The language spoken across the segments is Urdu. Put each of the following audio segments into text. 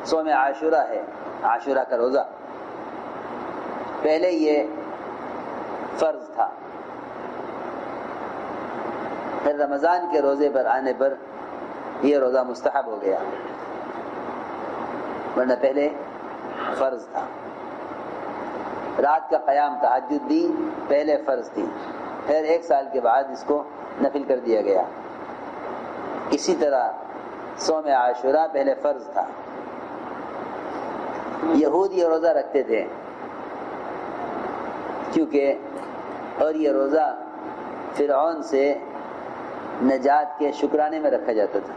صوم عاشورہ ہے، عاشورہ کا روزہ، پہلے یہ فرض تھا، پھر رمضان کے روزے پر آنے پر یہ روزہ مستحب ہو گیا، ورنہ پہلے فرض تھا۔ رات کا قیام تہجد بھی پہلے فرض تھی، پھر 1 سال کے بعد اس کو نفل کر دیا گیا۔ اسی طرح صوم عاشورہ پہلے فرض تھا۔ یہود یہ روزہ رکھتے تھے کیونکہ، اور یہ روزہ فرعون سے نجات کے شکرانے میں رکھا جاتا تھا۔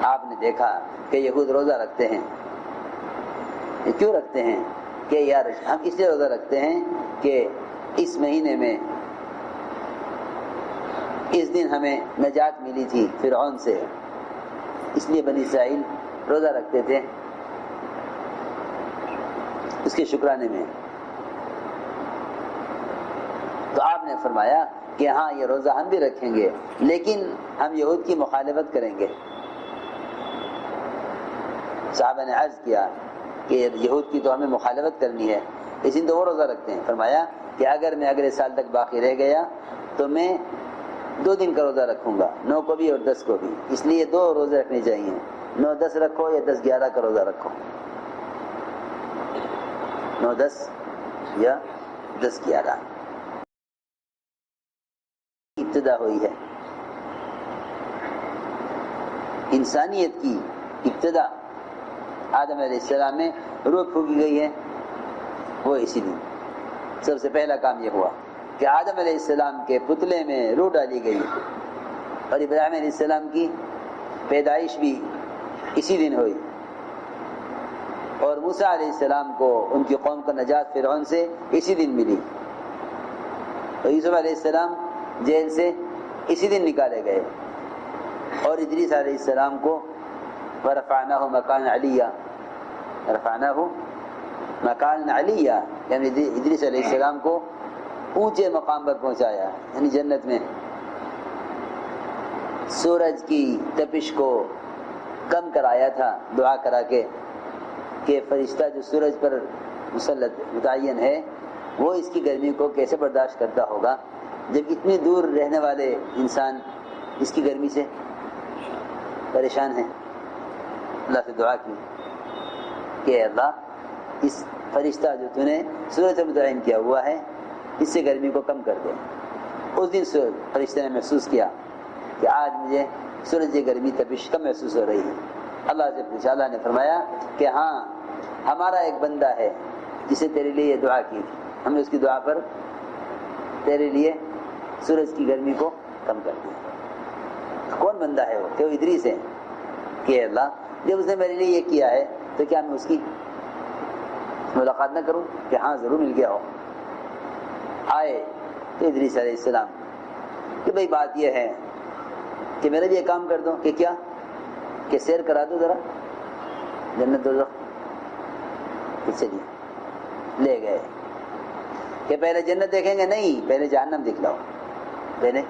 آپ نے دیکھا کہ یہود روزہ رکھتے ہیں، یہ کیوں رکھتے ہیں؟ کہ یار ہم اس لیے روزہ رکھتے ہیں کہ اس مہینے میں اس دن ہمیں نجات ملی تھی فرعون سے، اس لیے بنی اسرائیل روزہ رکھتے تھے اس کے شکرانے میں۔ تو آپ نے فرمایا کہ ہاں یہ روزہ ہم بھی رکھیں گے، لیکن ہم یہود کی مخالفت کریں گے۔ صحابہ نے عرض کیا کہ یہود کی تو ہمیں مخالفت کرنی ہے، اس دن تو وہ روزہ رکھتے ہیں۔ فرمایا کہ اگر میں اگلے سال تک باقی رہ گیا تو میں 2 دن کا روزہ رکھوں گا، 9 کو بھی اور 10 کو بھی، اس لیے 2 روزے رکھنے چاہیے، 9-10 رکھو یا 10-11 کا روزہ رکھو، 9-10 یا 10-11۔ ابتدا ہوئی ہے انسانیت کی، ابتدا آدم علیہ السلام میں روح پھونکی گئی ہے، وہ اسی دن سب سے پہلا کام یہ ہوا کہ آدم علیہ السلام کے پتلے میں روح ڈالی گئی، اور ابراہیم علیہ السلام کی پیدائش بھی اسی دن ہوئی، اور موسیٰ علیہ السلام کو ان کی قوم کو نجات فرعون سے اسی دن ملی، اور یوسف علیہ السلام جیل سے اسی دن نکالے گئے، اور ادریس علیہ السلام کو ورفعناہ مکان علیہ، رفعناہ مکان علیہ یعنی ادریس علیہ السلام کو اونچے مقام پر پہنچایا، یعنی جنت میں۔ سورج کی تپش کو کم کرایا تھا دعا کرا کے کہ فرشتہ جو سورج پر مسلط متعین ہے وہ اس کی گرمی کو کیسے برداشت کرتا ہوگا جب اتنی دور رہنے والے انسان اس کی گرمی سے پریشان ہیں۔ اللہ سے دعا کی کہ اللہ اس فرشتہ جو تو نے سورج سے متعین کیا ہوا ہے اس سے گرمی کو کم کر دے۔ اس دن فرشتے نے محسوس کیا کہ آج مجھے سورج کی گرمی تپش کم محسوس ہو رہی ہے۔ اللہ سے پوچھا، اللہ نے فرمایا کہ ہاں ہمارا ایک بندہ ہے جسے تیرے لیے یہ دعا کی تھی، ہم نے اس کی دعا پر تیرے لیے سورج کی گرمی کو کم کر دیا۔ کون بندہ ہے وہ؟ کہ وہ ادریس ہے کہ اللہ جب اس نے میرے لیے یہ کیا ہے تو کیا میں اس کی ملاقات نہ کروں؟ کہ ہاں ضرور مل گیا ہو۔ آئے تو ادریس علیہ السلام کہ بھئی بات یہ ہے کہ میرا بھی یہ کام کر دو، کہ کیا؟ کہ سیر کرا دو ذرا جنت دوزخ۔ چلیے لے گئے کہ پہلے جنت دیکھیں گے؟ نہیں، پہلے جہنم دکھلاؤ، پہلے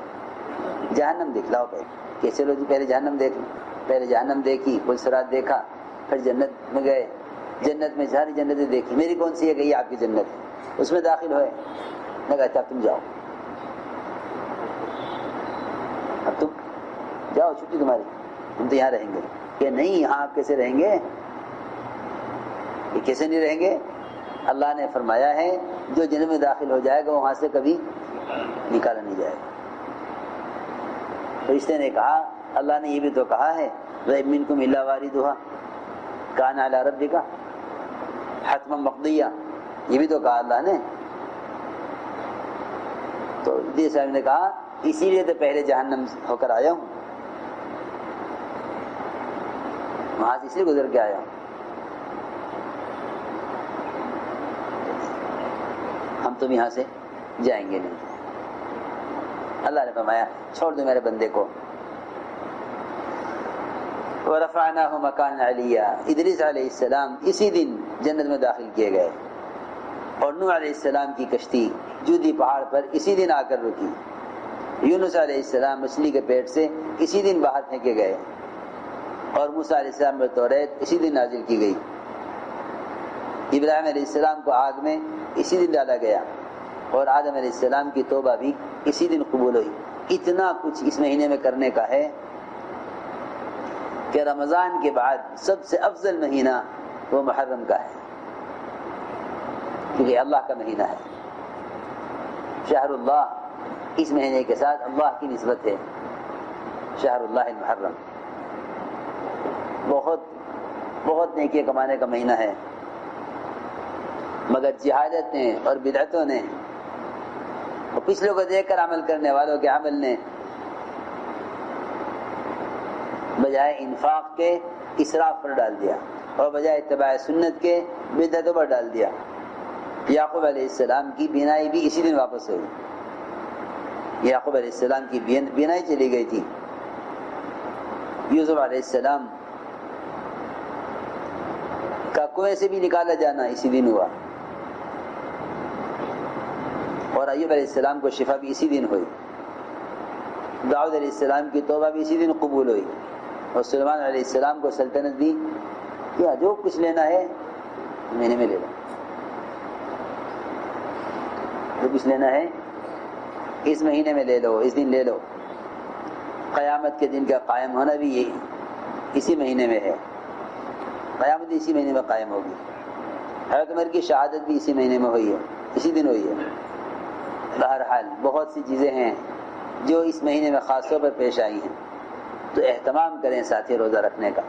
جہنم دکھلاؤ پہلے۔ کہ چلو جی پہلے جہنم دیکھ لو۔ پہلے جہنم دیکھی، پلسرات دیکھا، پھر جنت میں گئے، جنت میں ساری جنتیں دیکھی، میری کون سی ہے کہ یہ آپ کی جنت ہے، اس میں داخل ہوئے، لگا اچھا تم جاؤ، اب تم جاؤ، چھٹی تمہاری، ہم تو یہاں رہیں گے۔ کہ نہیں، یہاں آپ کیسے رہیں گے؟ یہ کیسے نہیں رہیں گے؟ اللہ نے فرمایا ہے جو جنت میں داخل ہو جائے گا وہاں سے کبھی نکالا نہیں جائے گا۔ فرشتے نے کہا اللہ نے یہ بھی تو کہا ہے وَإِن مِّنكُمْ إِلَّا وَارِدُهَا كَانَ عَلَىٰ رَبِّكَ حَتْمًا مَقْضِيًّا، یہ بھی تو کہا اللہ نے۔ تو ادریس صاحب نے کہا اسی لیے تو پہلے جہنم ہو کر آیا ہوں، وہاں سے اس لیے گزر کے آیا ہوں۔ ہم تم یہاں سے جائیں گے نہیں۔ اللہ نے فرمایا چھوڑ دو میرے بندے کو۔ وَرَفَعْنَاهُ مَكَانًا عَلِيًّا، ادریس علیہ السلام اسی دن جنت میں داخل کیے گئے، اور نوح علیہ السلام کی کشتی جودی پہاڑ پر اسی دن آ کر رکی، یونس علیہ السلام مچھلی کے پیٹ سے اسی دن باہر پھینکے گئے، اور موسیٰ علیہ السلام پر توریت اسی دن نازل کی گئی، ابراہیم علیہ السلام کو آگ میں اسی دن ڈالا گیا، اور آدم علیہ السلام کی توبہ بھی اسی دن قبول ہوئی۔ اتنا کچھ اس مہینے میں کرنے کا ہے کہ رمضان کے بعد سب سے افضل مہینہ وہ محرم کا ہے، کیونکہ اللہ کا مہینہ ہے۔ شہر اللہ اس مہینے کے ساتھ اللہ کی نسبت ہے، شہر اللہ المحرم۔ بہت بہت نیکی کمانے کا مہینہ ہے، مگر جہالت نے اور بدعتوں نے اور پچھلوں کو دیکھ کر عمل کرنے والوں کے عمل نے بجائے انفاق کے اسراف پر ڈال دیا، اور بجائے اتباع سنت کے بدعتوں پر ڈال دیا۔ یعقوب علیہ السلام کی بینائی بھی اسی دن واپس ہوئی، یعقوب علیہ السلام کی بینائی چلی گئی تھی۔ یوسف علیہ السلام کا کنویں سے بھی نکالا جانا اسی دن ہوا، اور ایوب علیہ السلام کو شفا بھی اسی دن ہوئی، داؤد علیہ السلام کی توبہ بھی اسی دن قبول ہوئی، اور سلیمان علیہ السلام کو سلطنت دی۔ کیا جو کچھ لینا ہے مہینے میں لے لو، جو کچھ لینا ہے اس مہینے میں لے لو، اس دن لے لو۔ قیامت کے دن کا قائم ہونا بھی یہی اسی مہینے میں ہے، قیامت اسی مہینے میں قائم ہوگی۔ حضرت عمر کی شہادت بھی اسی مہینے میں ہوئی ہے، اسی دن ہوئی ہے۔ بہرحال بہت سی چیزیں ہیں جو اس مہینے میں خاص طور پر پیش آئی ہیں، تو اہتمام کریں ساتھی روزہ رکھنے کا۔